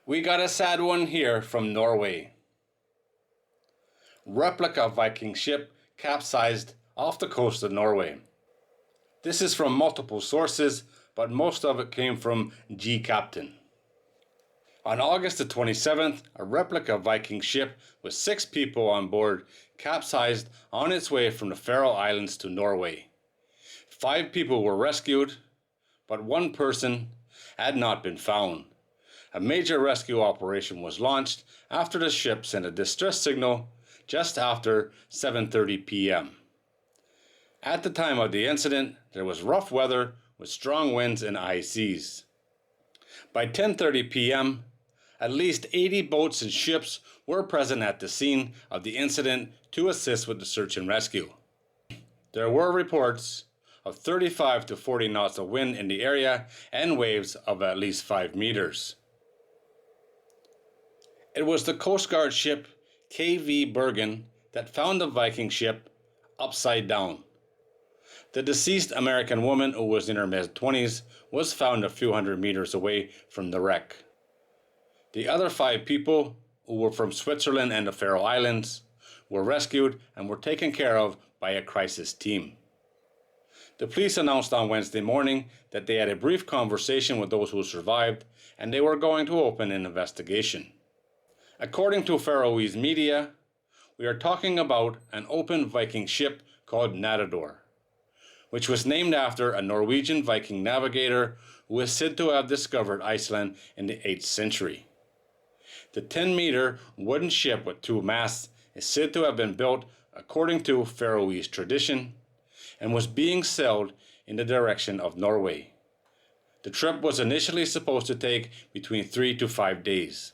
We got a sad one here from Norway. Replica Viking ship capsized off the coast of Norway. This is from multiple sources, but most of it came from G-Captain. On August the 27th, a Replica Viking ship with 6 people on board capsized on its way from the Faroe Islands to Norway. 5 people were rescued, but 1 person had not been found. A major rescue operation was launched after the ship sent a distress signal just after 7:30 p.m. At the time of the incident, there was rough weather with strong winds and high seas. By 10:30 p.m., at least 80 boats and ships were present at the scene of the incident to assist with the search and rescue. There were reports of 35 to 40 knots of wind in the area and waves of at least 5 meters. It was the Coast Guard ship KV Bergen that found the Viking ship upside down. The deceased American woman, who was in her mid-20s, was found a few hundred meters away from the wreck. The other 5 people, who were from Switzerland and the Faroe Islands, were rescued and were taken care of by a crisis team. The police announced on Wednesday morning that they had a brief conversation with those who survived and they were going to open an investigation. According to Faroese media, we are talking about an open Viking ship called Nadador, which was named after a Norwegian Viking navigator who is said to have discovered Iceland in the 8th century. The 10-meter wooden ship with 2 masts is said to have been built according to Faroese tradition and was being sailed in the direction of Norway. The trip was initially supposed to take between 3 to 5 days.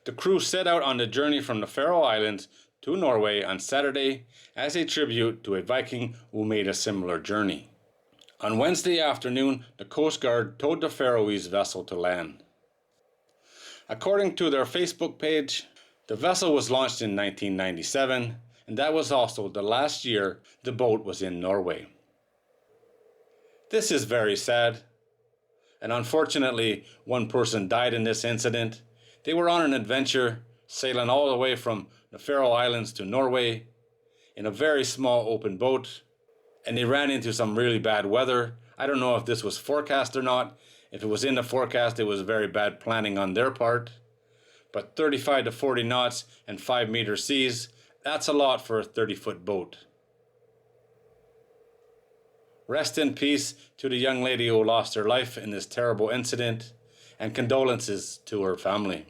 The crew set out on the journey from the Faroe Islands to Norway on Saturday as a tribute to a Viking who made a similar journey. On Wednesday afternoon, the Coast Guard towed the Faroese vessel to land. According to their Facebook page, the vessel was launched in 1997, and that was also the last year the boat was in Norway. This is very sad, and unfortunately, 1 person died in this incident. They were on an adventure, sailing all the way from the Faroe Islands to Norway in a very small open boat, and they ran into some really bad weather. I don't know if this was forecast or not. If it was in the forecast, it was very bad planning on their part. But 35 to 40 knots and 5-meter seas, that's a lot for a 30-foot boat. Rest in peace to the young lady who lost her life in this terrible incident, and condolences to her family.